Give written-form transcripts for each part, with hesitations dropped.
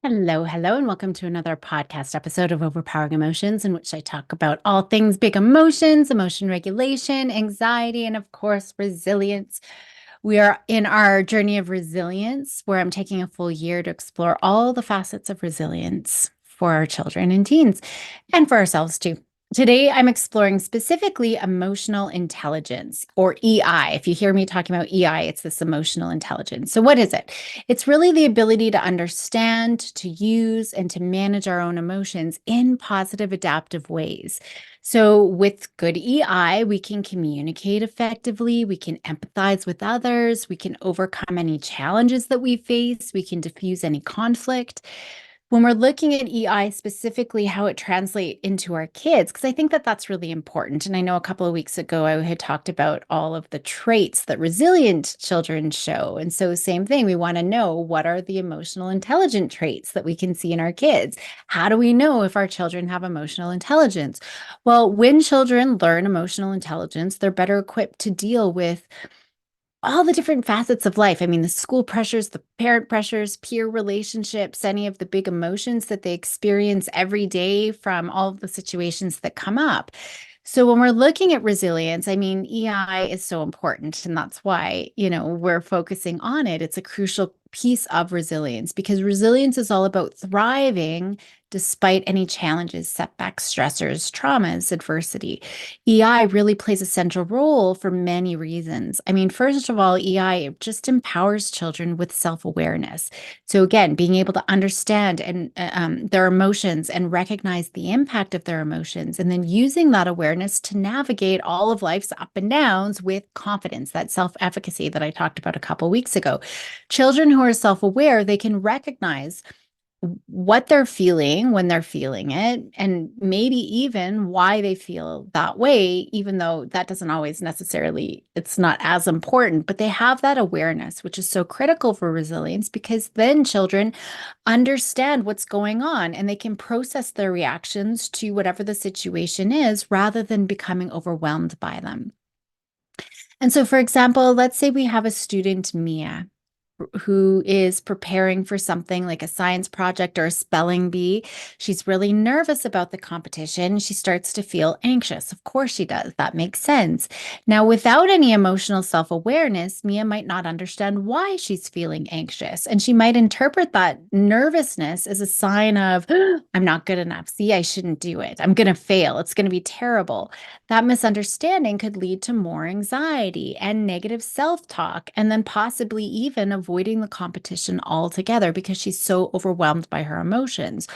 Hello, hello, and welcome to another podcast episode of Overpowering Emotions, in which I talk about all things big emotions, emotion regulation, anxiety, and of course, resilience. We are in our journey of resilience, where I'm taking a full year to explore all the facets of resilience for our children and teens, and for ourselves too. Today, I'm exploring specifically emotional intelligence, or EI. If you hear me talking about EI, it's this emotional intelligence. So, what is it? It's really the ability to understand, to use, and to manage our own emotions in positive, adaptive ways. So, with good EI, we can communicate effectively, we can empathize with others, we can overcome any challenges that we face, we can diffuse any conflict. When we're looking at EI specifically, how it translates into our kids, because I think that that's really important. And I know a couple of weeks ago, I had talked about all of the traits that resilient children show. And so, same thing, we want to know what are the emotional intelligent traits that we can see in our kids? How do we know if our children have emotional intelligence? Well, when children learn emotional intelligence, they're better equipped to deal with all the different facets of life. I mean, the school pressures, the parent pressures, peer relationships, any of the big emotions that they experience every day from all of the situations that come up. So when we're looking at resilience, I mean, EI is so important, and that's why, we're focusing on it. It's a crucial piece of resilience because resilience is all about thriving despite any challenges, setbacks, stressors, traumas, adversity. EI really plays a central role for many reasons. I mean, first of all, EI just empowers children with self-awareness. So again, being able to understand their emotions and recognize the impact of their emotions, and then using that awareness to navigate all of life's up and downs with confidence, that self-efficacy that I talked about a couple weeks ago. Children who are self-aware, they can recognize what they're feeling when they're feeling it, and maybe even why they feel that way, even though that doesn't always necessarily, it's not as important, but they have that awareness, which is so critical for resilience because then children understand what's going on and they can process their reactions to whatever the situation is rather than becoming overwhelmed by them. And so, for example, let's say we have a student, Mia, who is preparing for something like a science project or a spelling bee. She's really nervous about the competition. She starts to feel anxious. Of course she does. That makes sense. Now, without any emotional self-awareness, Mia might not understand why she's feeling anxious. And she might interpret that nervousness as a sign of, I'm not good enough. See, I shouldn't do it. I'm going to fail. It's going to be terrible. That misunderstanding could lead to more anxiety and negative self-talk, and then possibly even avoiding the competition altogether because she's so overwhelmed by her emotions.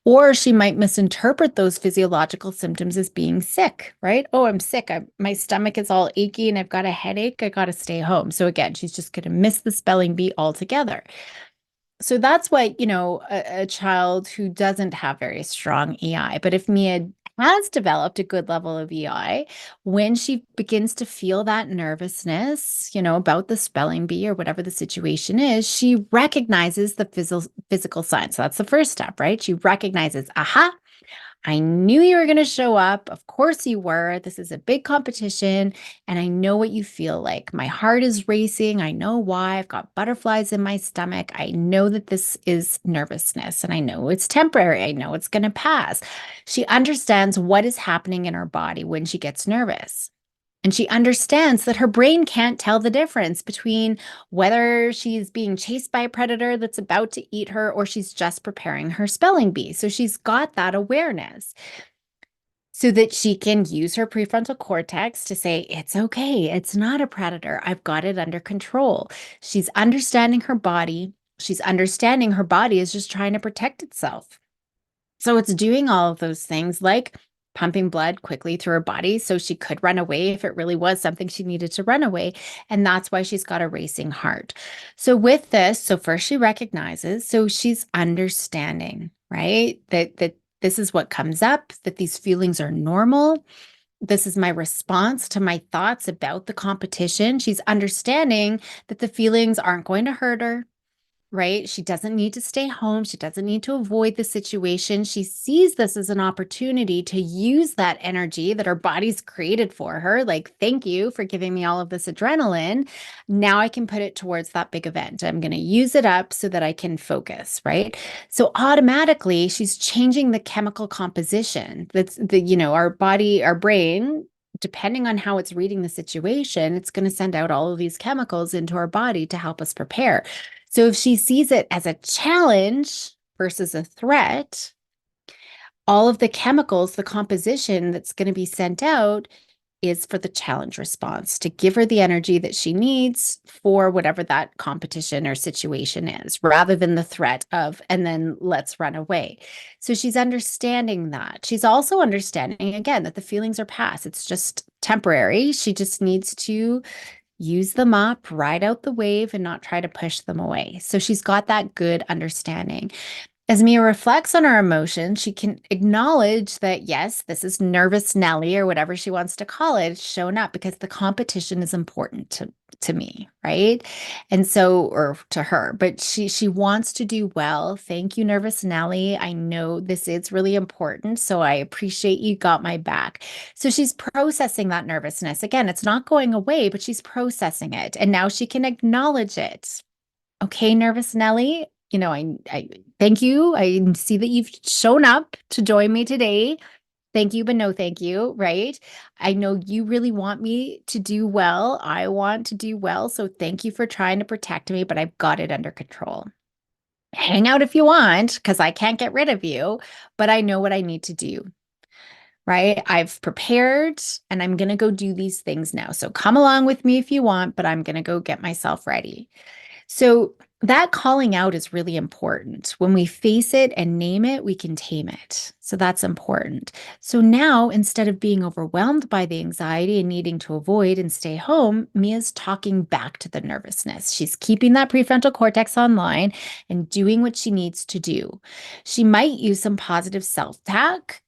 Or she might misinterpret those physiological symptoms as being sick, right? Oh, I'm sick. My stomach is all achy and I've got a headache. I got to stay home. So again, she's just going to miss the spelling bee altogether. So that's what, a child who doesn't have very strong EI, but if Mia has developed a good level of EI, when she begins to feel that nervousness, about the spelling bee or whatever the situation is, she recognizes the physical signs. So that's the first step, right? She recognizes, aha, I knew you were going to show up. Of course you were. This is a big competition, and I know what you feel like. My heart is racing. I know why. I've got butterflies in my stomach. I know that this is nervousness, and I know it's temporary. I know it's going to pass. She understands what is happening in her body when she gets nervous. And she understands that her brain can't tell the difference between whether she's being chased by a predator that's about to eat her or she's just preparing her spelling bee. So she's got that awareness so that she can use her prefrontal cortex to say, it's okay. It's not a predator. I've got it under control. She's understanding her body. She's understanding her body is just trying to protect itself. So it's doing all of those things like pumping blood quickly through her body so she could run away if it really was something she needed to run away. And that's why she's got a racing heart. So with this, so first she recognizes, so she's understanding, right? That this is what comes up, that these feelings are normal. This is my response to my thoughts about the competition. She's understanding that the feelings aren't going to hurt her. right? She doesn't need to stay home. She doesn't need to avoid the situation. She sees this as an opportunity to use that energy that her body's created for her. Like, thank you for giving me all of this adrenaline. Now I can put it towards that big event. I'm going to use it up so that I can focus, right? So automatically she's changing the chemical composition. That's our body, our brain, depending on how it's reading the situation, it's going to send out all of these chemicals into our body to help us prepare. So if she sees it as a challenge versus a threat, all of the chemicals, the composition that's going to be sent out is for the challenge response to give her the energy that she needs for whatever that competition or situation is, rather than the threat of, and then let's run away. So she's understanding that. She's also understanding, again, that the feelings are past. It's just temporary. She just needs to use them up, ride out the wave, and not try to push them away. So she's got that good understanding. As Mia reflects on her emotions, she can acknowledge that, yes, this is nervous Nelly or whatever she wants to call it, showing up because the competition is important to me, right? And so, or to her, but she wants to do well. Thank you, nervous Nelly. I know this is really important, so I appreciate you got my back. So she's processing that nervousness. Again, it's not going away, but she's processing it. And now she can acknowledge it. Okay, nervous Nelly, I thank you. I see that you've shown up to join me today. Thank you, but no thank you, right? I know you really want me to do well. I want to do well. So thank you for trying to protect me, but I've got it under control. Hang out if you want, because I can't get rid of you, but I know what I need to do, right? I've prepared and I'm going to go do these things now. So come along with me if you want, but I'm going to go get myself ready. So that calling out is really important. When we face it and name it, we can tame it. So that's important. So now, instead of being overwhelmed by the anxiety and needing to avoid and stay home, Mia's talking back to the nervousness. She's keeping that prefrontal cortex online and doing what she needs to do. She might use some positive self-talk,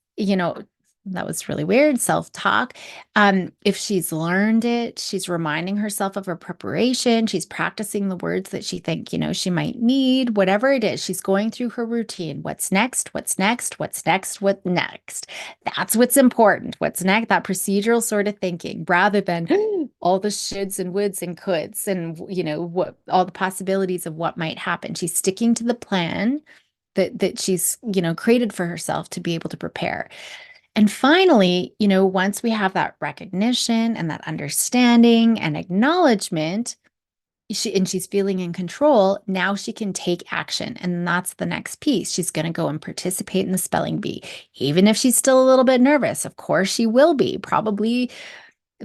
that was really weird, self-talk. If she's learned it, she's reminding herself of her preparation. She's practicing the words that she think, she might need, whatever it is. She's going through her routine. What's next? What's next? What's next? What next? That's what's important. What's next? That procedural sort of thinking, rather than all the shoulds and woulds and coulds and, what all the possibilities of what might happen. She's sticking to the plan that she's, created for herself to be able to prepare. And finally, once we have that recognition and that understanding and acknowledgement, she's feeling in control, now she can take action. And that's the next piece. She's going to go and participate in the spelling bee. Even if she's still a little bit nervous, of course she will be, probably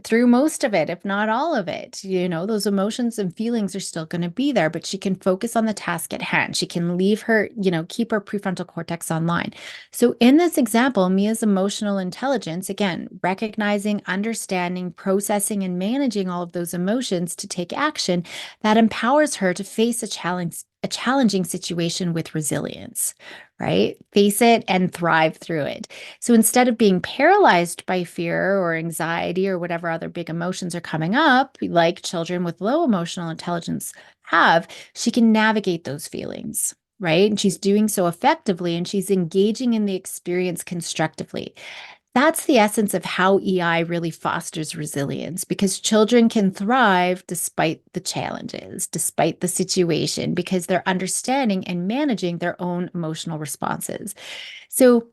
through most of it, if not all of it. Those emotions and feelings are still going to be there, but she can focus on the task at hand. She can leave her, keep her prefrontal cortex online. So in this example, Mia's emotional intelligence, again, recognizing, understanding, processing, and managing all of those emotions to take action, that empowers her to face a challenging situation with resilience, right? Face it and thrive through it. So instead of being paralyzed by fear or anxiety or whatever other big emotions are coming up, like children with low emotional intelligence have, she can navigate those feelings, right? And she's doing so effectively and she's engaging in the experience constructively. That's the essence of how EI really fosters resilience, because children can thrive despite the challenges, despite the situation, because they're understanding and managing their own emotional responses. So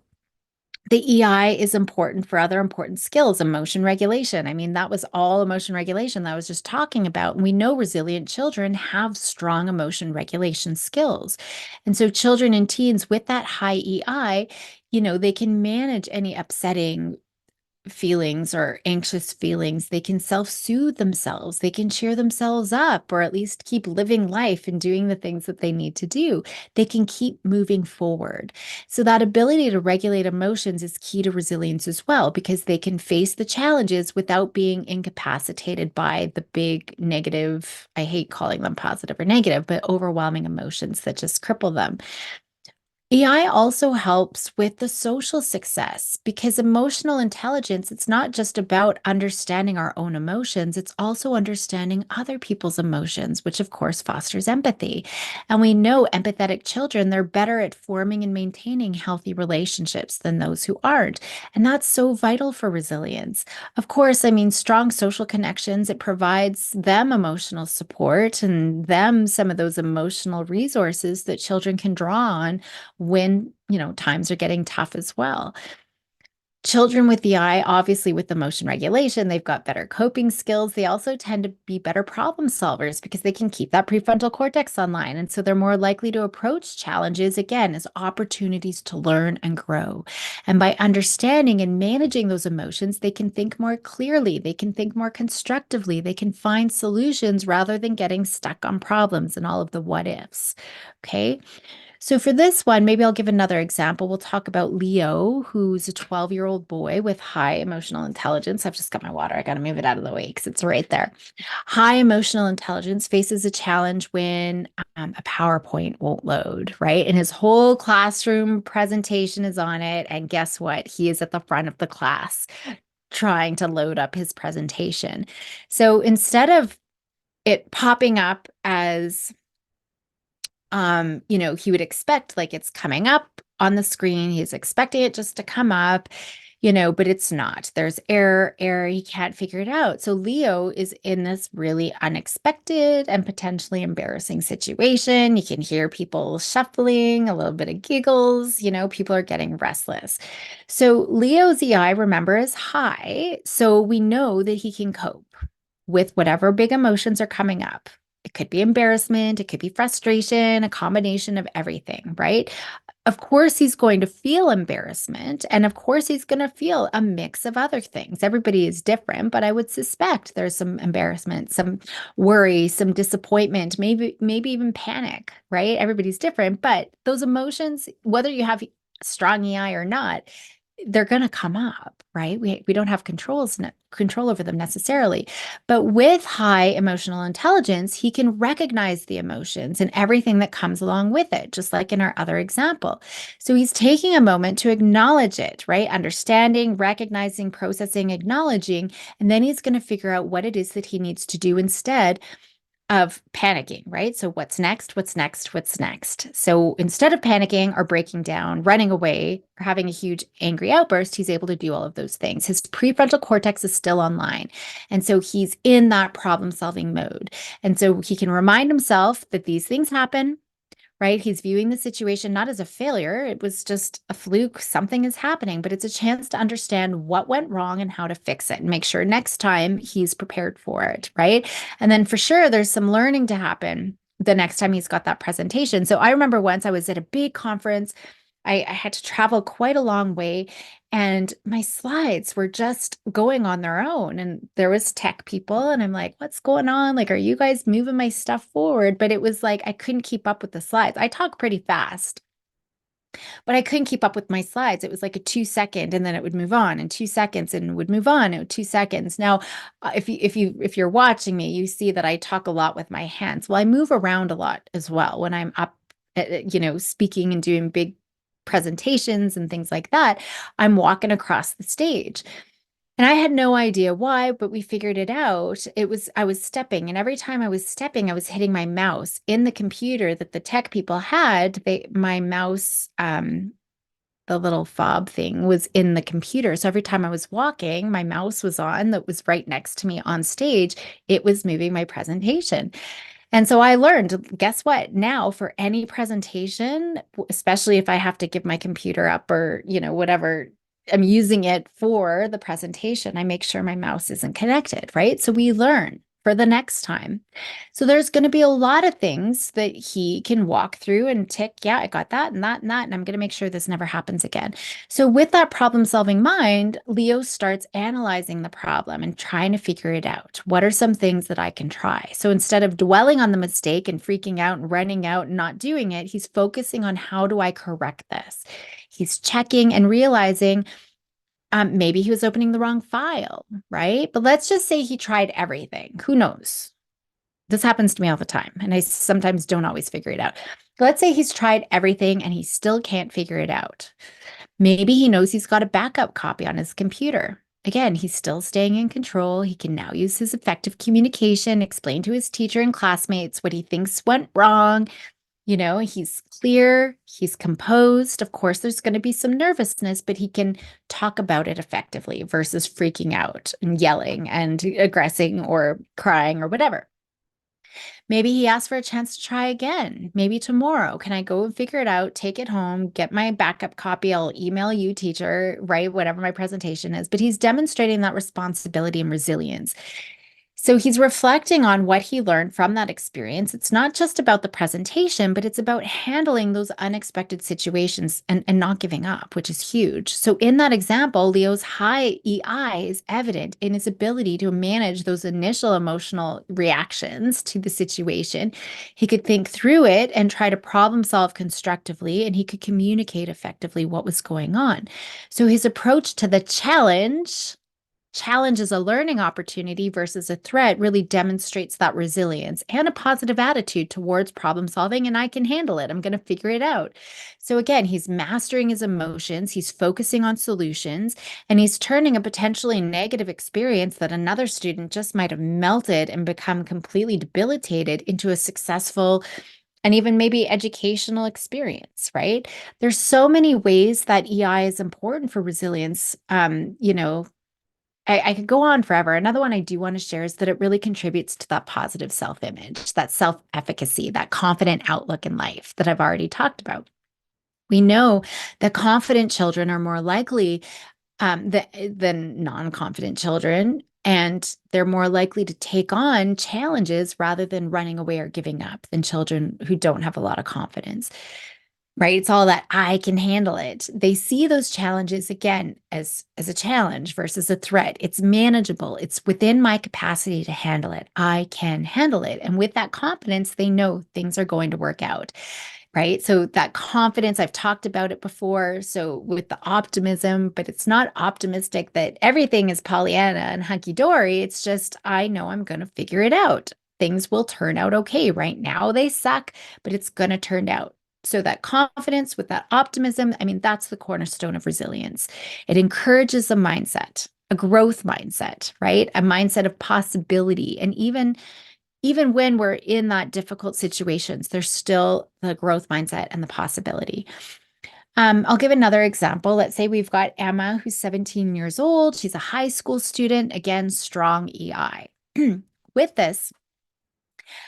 the EI is important for other important skills, emotion regulation. I mean, that was all emotion regulation that I was just talking about. And we know resilient children have strong emotion regulation skills. And so children and teens with that high EI, they can manage any upsetting feelings or anxious feelings. They can self-soothe themselves. They can cheer themselves up, or at least keep living life and doing the things that they need to do. They can keep moving forward. So that ability to regulate emotions is key to resilience as well, because they can face the challenges without being incapacitated by the big negative, I hate calling them positive or negative, but overwhelming emotions that just cripple them. AI also helps with the social success because emotional intelligence, it's not just about understanding our own emotions, it's also understanding other people's emotions, which of course fosters empathy. And we know empathetic children, they're better at forming and maintaining healthy relationships than those who aren't. And that's so vital for resilience. Of course, I mean, strong social connections, it provides them emotional support and them some of those emotional resources that children can draw on when, times are getting tough as well. Children with the eye, obviously with emotion regulation, they've got better coping skills. They also tend to be better problem solvers because they can keep that prefrontal cortex online. And so they're more likely to approach challenges again as opportunities to learn and grow. And by understanding and managing those emotions, they can think more clearly, they can think more constructively, they can find solutions rather than getting stuck on problems and all of the what ifs. Okay. So for this one, maybe I'll give another example. We'll talk about Leo, who's a 12-year-old boy with high emotional intelligence. I've just got my water. I got to move it out of the way because it's right there. High emotional intelligence faces a challenge when a PowerPoint won't load, right? And his whole classroom presentation is on it. And guess what? He is at the front of the class trying to load up his presentation. So instead of it popping up as he would expect like it's coming up on the screen. He's expecting it just to come up, but it's not. There's error. He can't figure it out. So Leo is in this really unexpected and potentially embarrassing situation. You can hear people shuffling, a little bit of giggles, people are getting restless. So Leo's EI, remember, is high. So we know that he can cope with whatever big emotions are coming up. It could be embarrassment, it could be frustration, a combination of everything, right? Of course, he's going to feel embarrassment. And of course, he's going to feel a mix of other things. Everybody is different, but I would suspect there's some embarrassment, some worry, some disappointment, maybe even panic, right? Everybody's different, but those emotions, whether you have strong EI or not, they're going to come up, right? We don't have control over them necessarily. But with high emotional intelligence, he can recognize the emotions and everything that comes along with it, just like in our other example. So he's taking a moment to acknowledge it, right? Understanding, recognizing, processing, acknowledging, and then he's going to figure out what it is that he needs to do instead of panicking, right? So what's next? What's next? What's next? So instead of panicking or breaking down, running away, or having a huge angry outburst, he's able to do all of those things. His prefrontal cortex is still online. And so he's in that problem solving mode. And so he can remind himself that these things happen, right? He's viewing the situation not as a failure. It was just a fluke. Something is happening, but it's a chance to understand what went wrong and how to fix it and make sure next time he's prepared for it, right? And then for sure, there's some learning to happen the next time he's got that presentation. So I remember once I was at a big conference. I had to travel quite a long way, and my slides were just going on their own. And there was tech people, and I'm like, what's going on? Like, are you guys moving my stuff forward? But it was like I couldn't keep up with the slides. I talk pretty fast, but I couldn't keep up with my slides. It was like a 2 second, and then it would move on, and 2 seconds, and would move on, and 2 seconds. Now, if you're watching me, you see that I talk a lot with my hands. Well, I move around a lot as well when I'm up, speaking and doing big presentations and things like that. I'm walking across the stage. And I had no idea why, but we figured it out. I was stepping, and every time I was stepping, I was hitting my mouse in the computer that the tech people had. My mouse, the little fob thing was in the computer. So every time I was walking, my mouse was on that was right next to me on stage. It was moving my presentation. And so I learned, guess what? Now for any presentation, especially if I have to give my computer up or, whatever, I'm using it for the presentation, I make sure my mouse isn't connected, right? So we learn for the next time. So there's going to be a lot of things that he can walk through and tick, yeah, I got that and that and that, and I'm going to make sure this never happens again. So with that problem-solving mind, Leo starts analyzing the problem and trying to figure it out. What are some things that I can try? So instead of dwelling on the mistake and freaking out and running out and not doing it, he's focusing on how do I correct this? He's checking and realizing maybe he was opening the wrong file, right? But let's just say he tried everything. Who knows? This happens to me all the time, and I sometimes don't always figure it out. let's say he's tried everything and he still can't figure it out. Maybe he knows he's got a backup copy on his computer. Again, he's still staying in control. He can now use his effective communication, explain to his teacher and classmates what he thinks went wrong. He's clear, he's composed. Of course, there's going to be some nervousness, but he can talk about it effectively versus freaking out and yelling and aggressing or crying or whatever. Maybe he asked for a chance to try again. Maybe tomorrow. Can I go and figure it out, take it home, get my backup copy? I'll email you, teacher, write whatever my presentation is. But he's demonstrating that responsibility and resilience. So he's reflecting on what he learned from that experience. It's not just about the presentation, but it's about handling those unexpected situations and not giving up, which is huge. So in that example, Leo's high EI is evident in his ability to manage those initial emotional reactions to the situation. He could think through it and try to problem solve constructively, and he could communicate effectively what was going on. So his approach to the challenge as a learning opportunity versus a threat really demonstrates that resilience and a positive attitude towards problem solving. And I can handle it. I'm going to figure it out. So again, he's mastering his emotions, he's focusing on solutions, and he's turning a potentially negative experience that another student just might have melted and become completely debilitated into a successful and even maybe educational experience, right? There's so many ways that EI is important for resilience. I could go on forever. Another one I do want to share is that it really contributes to that positive self-image, that self-efficacy, that confident outlook in life that I've already talked about. We know that confident children are more likely than non-confident children, and they're more likely to take on challenges rather than running away or giving up than children who don't have a lot of confidence. Right? It's all that I can handle it. They see those challenges again as a challenge versus a threat. It's manageable. It's within my capacity to handle it. I can handle it. And with that confidence, they know things are going to work out. Right? So that confidence, I've talked about it before. So with the optimism, but it's not optimistic that everything is Pollyanna and hunky dory. It's just, I know I'm going to figure it out. Things will turn out okay. Right now they suck, but it's going to turn out. So that confidence with that optimism, I mean, that's the cornerstone of resilience. It encourages a mindset, a growth mindset, right? A mindset of possibility. And even when we're in that difficult situations, there's still the growth mindset and the possibility. I'll give another example. Let's say we've got Emma, who's 17 years old. She's a high school student, again, strong EI. With this,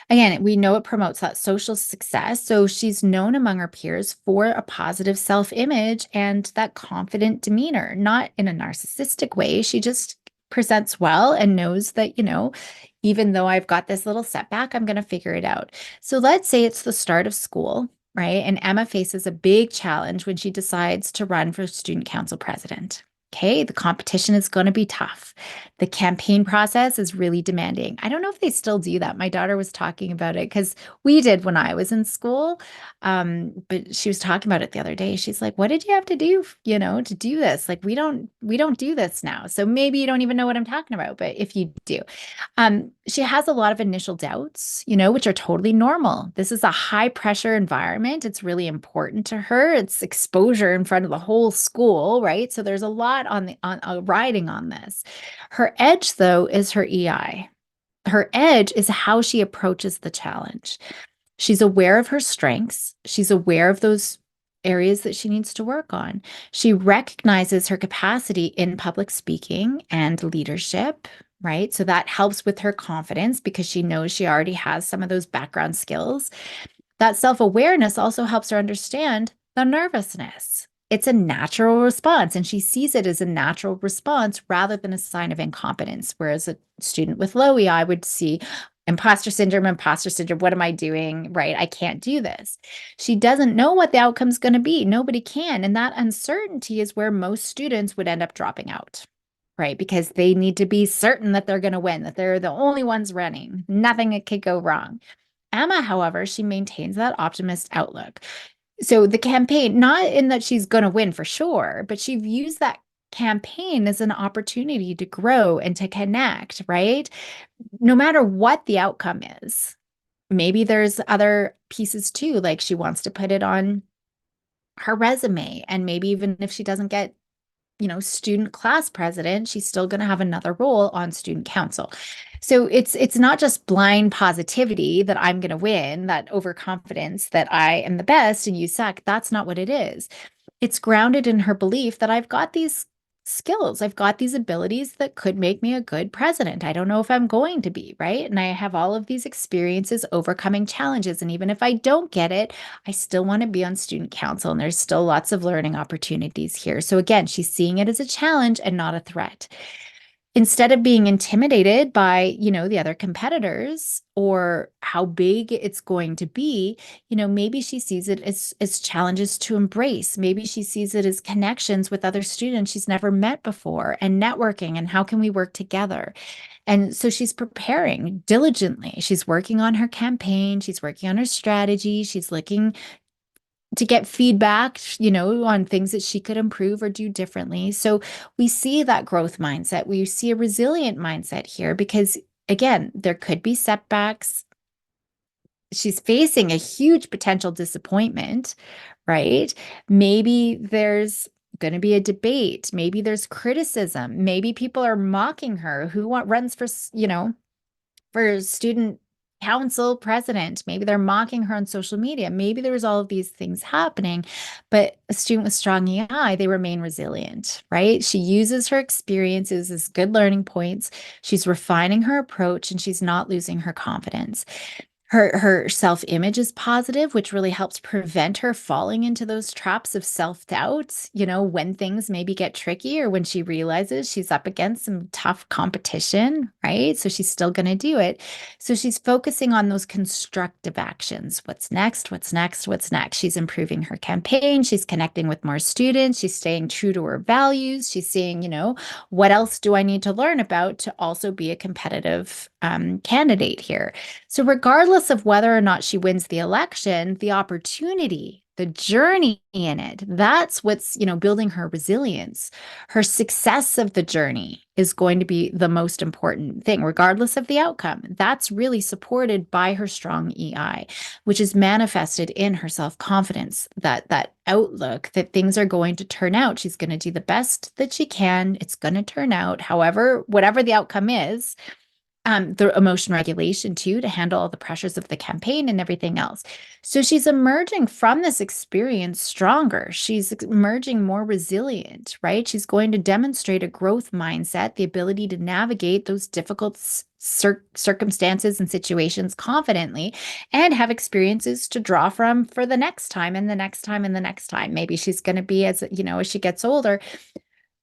again, we know it promotes that social success. So she's known among her peers for a positive self-image and that confident demeanor, not in a narcissistic way. She just presents well and knows that, even though I've got this little setback, I'm going to figure it out. So let's say it's the start of school, right? And Emma faces a big challenge when she decides to run for student council president. Okay, the competition is going to be tough. The campaign process is really demanding. I don't know if they still do that. My daughter was talking about it because we did when I was in school. But she was talking about it the other day. She's like, "What did you have to do, to do this? Like, we don't do this now." So maybe you don't even know what I'm talking about, but if you do, she has a lot of initial doubts, which are totally normal. This is a high pressure environment. It's really important to her. It's exposure in front of the whole school, right? So there's a lot on riding on this. Her edge, though, is her EI. Her edge is how she approaches the challenge. She's aware of her strengths. She's aware of those areas that she needs to work on. She recognizes her capacity in public speaking and leadership, right? So that helps with her confidence because she knows she already has some of those background skills. That self-awareness also helps her understand the nervousness. It's a natural response, and she sees it as a natural response rather than a sign of incompetence. Whereas a student with low EI would see imposter syndrome, what am I doing? Right? I can't do this. She doesn't know what the outcome's going to be. Nobody can. And that uncertainty is where most students would end up dropping out, right? Because they need to be certain that they're going to win, that they're the only ones running. Nothing could go wrong. Emma, however, she maintains that optimist outlook. So the campaign, not in that she's going to win for sure, but she views that campaign as an opportunity to grow and to connect, right? No matter what the outcome is, Maybe there's other pieces too, like she wants to put it on her resume. And maybe even if she doesn't get, student class president, she's still going to have another role on student council. So it's not just blind positivity that I'm going to win, that overconfidence that I am the best and you suck. That's not what it is. It's grounded in her belief that I've got these skills, I've got these abilities that could make me a good president. I don't know if I'm going to be, right? And I have all of these experiences overcoming challenges. And even if I don't get it, I still want to be on student council. And there's still lots of learning opportunities here. So again, she's seeing it as a challenge and not a threat. Instead of being intimidated by, the other competitors or how big it's going to be, maybe she sees it as challenges to embrace. Maybe she sees it as connections with other students she's never met before and networking and how can we work together. And so she's preparing diligently. She's working on her campaign, she's working on her strategy, she's looking to get feedback, on things that she could improve or do differently. So we see that growth mindset. We see a resilient mindset here because, again, there could be setbacks. She's facing a huge potential disappointment, right? Maybe there's going to be a debate. Maybe there's criticism. Maybe people are mocking her. Who runs for student council president. Maybe they're mocking her on social media. Maybe there was all of these things happening, but a student with strong EI, they remain resilient, right? She uses her experiences as good learning points. She's refining her approach and she's not losing her confidence. Her self-image is positive, which really helps prevent her falling into those traps of self-doubt, when things maybe get tricky or when she realizes she's up against some tough competition, right? So she's still going to do it. So she's focusing on those constructive actions. What's next? What's next? What's next? She's improving her campaign. She's connecting with more students. She's staying true to her values. She's seeing, what else do I need to learn about to also be a competitive candidate here? So, regardless of whether or not she wins the election, the opportunity, the journey in it, that's what's, building her resilience. Her success of the journey is going to be the most important thing, regardless of the outcome. That's really supported by her strong EI, which is manifested in her self-confidence, that outlook that things are going to turn out. She's going to do the best that she can. It's going to turn out, however, whatever the outcome is, the emotion regulation too, to handle all the pressures of the campaign and everything else. So she's emerging from this experience stronger. She's emerging more resilient, right? She's going to demonstrate a growth mindset, the ability to navigate those difficult circumstances and situations confidently and have experiences to draw from for the next time and the next time and the next time. Maybe she's going to be, as she gets older,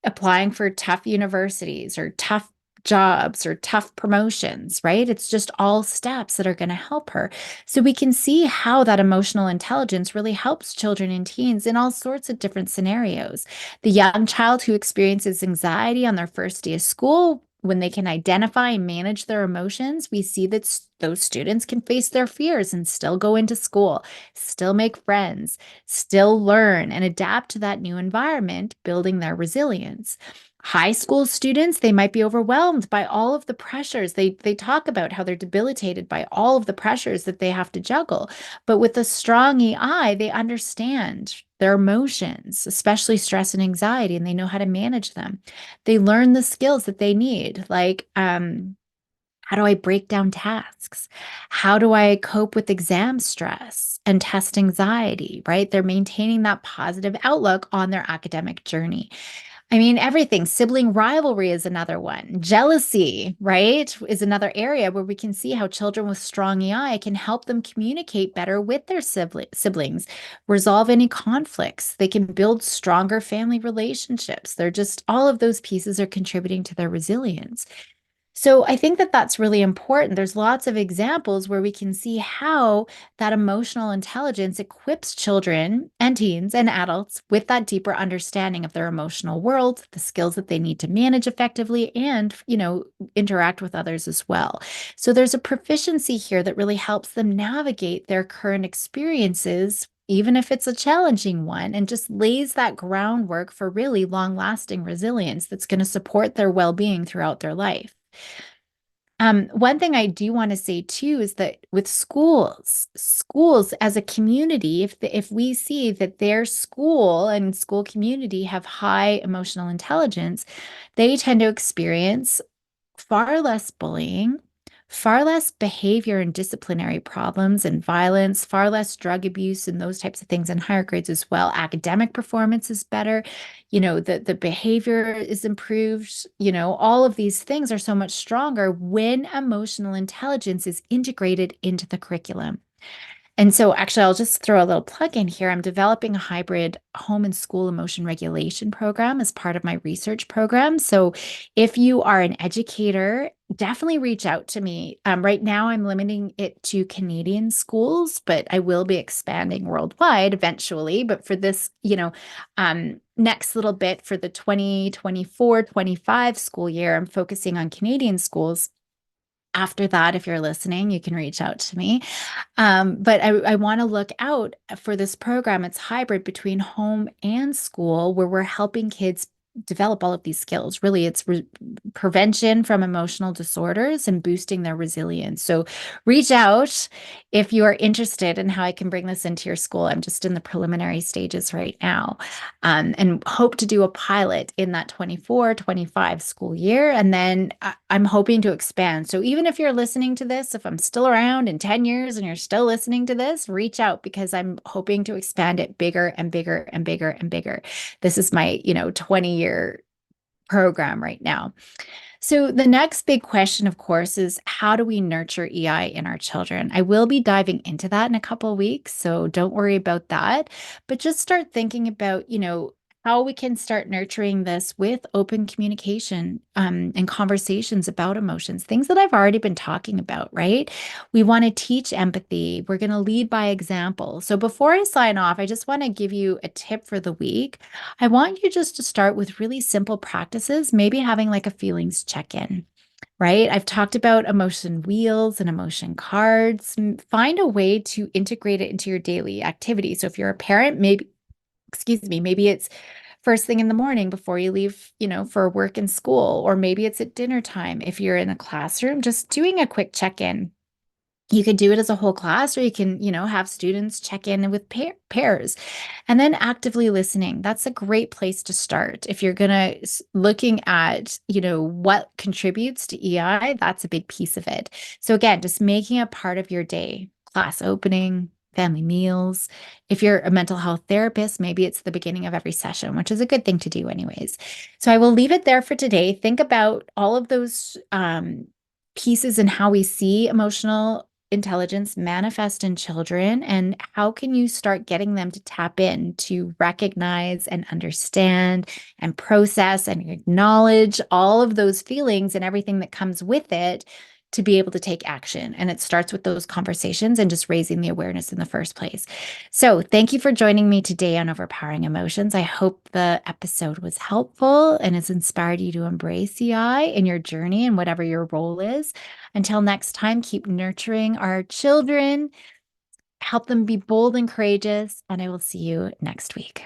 applying for tough universities or tough jobs or tough promotions, right? It's just all steps that are going to help her. So we can see how that emotional intelligence really helps children and teens in all sorts of different scenarios. The young child who experiences anxiety on their first day of school, when they can identify and manage their emotions, we see that those students can face their fears and still go into school, still make friends, still learn and adapt to that new environment, building their resilience. High school students, they might be overwhelmed by all of the pressures. They talk about how they're debilitated by all of the pressures that they have to juggle. But with a strong EI, they understand their emotions, especially stress and anxiety, and they know how to manage them. They learn the skills that they need, like how do I break down tasks? How do I cope with exam stress and test anxiety, right? They're maintaining that positive outlook on their academic journey. I mean, everything. Sibling rivalry is another one. Jealousy, right, is another area where we can see how children with strong EI can help them communicate better with their siblings, resolve any conflicts. They can build stronger family relationships. They're just, all of those pieces are contributing to their resilience. So I think that that's really important. There's lots of examples where we can see how that emotional intelligence equips children and teens and adults with that deeper understanding of their emotional world, the skills that they need to manage effectively and, interact with others as well. So there's a proficiency here that really helps them navigate their current experiences, even if it's a challenging one, and just lays that groundwork for really long-lasting resilience that's going to support their well-being throughout their life. One thing I do want to say too is that with schools as a community, if we see that their school and school community have high emotional intelligence, they tend to experience far less bullying, far less behavior and disciplinary problems and violence, far less drug abuse and those types of things in higher grades as well. Academic performance is better. The behavior is improved. All of these things are so much stronger when emotional intelligence is integrated into the curriculum. And so, actually, I'll just throw a little plug in here. I'm developing a hybrid home and school emotion regulation program as part of my research program. So, if you are an educator, definitely reach out to me. Right now, I'm limiting it to Canadian schools, but I will be expanding worldwide eventually. But for this, next little bit for the 2024-25 school year, I'm focusing on Canadian schools. After that, if you're listening, you can reach out to me. But I want to look out for this program. It's hybrid between home and school, where we're helping kids develop all of these skills. Really, it's prevention from emotional disorders and boosting their resilience. So reach out if you are interested in how I can bring this into your school. I'm just in the preliminary stages right now, and hope to do a pilot in that 24-25 school year. And then I'm hoping to expand. So even if you're listening to this, if I'm still around in 10 years and you're still listening to this, reach out because I'm hoping to expand it bigger and bigger and bigger and bigger. This is my, 20-year program right now. So, the next big question, of course, is how do we nurture EI in our children? I will be diving into that in a couple of weeks, so don't worry about that. But just start thinking about, how we can start nurturing this with open communication and conversations about emotions, things that I've already been talking about, right? We want to teach empathy. We're going to lead by example. So, before I sign off, I just want to give you a tip for the week. I want you just to start with really simple practices, maybe having like a feelings check in, right? I've talked about emotion wheels and emotion cards. Find a way to integrate it into your daily activity. So if you're a parent, maybe, excuse me, maybe it's first thing in the morning before you leave, for work and school, or maybe it's at dinner time. If you're in a classroom, just doing a quick check in. You could do it as a whole class, or you can, have students check in with pairs, and then actively listening. That's a great place to start. If you're gonna looking at, what contributes to EI, that's a big piece of it. So again, just making a part of your day, class opening, family meals. If you're a mental health therapist, maybe it's the beginning of every session, which is a good thing to do anyways. So I will leave it there for today. Think about all of those pieces and how we see emotional intelligence manifest in children, and how can you start getting them to tap in to recognize and understand and process and acknowledge all of those feelings and everything that comes with it to be able to take action. And it starts with those conversations and just raising the awareness in the first place. So thank you for joining me today on Overpowering Emotions. I hope the episode was helpful and has inspired you to embrace EI in your journey and whatever your role is. Until next time, keep nurturing our children, help them be bold and courageous, and I will see you next week.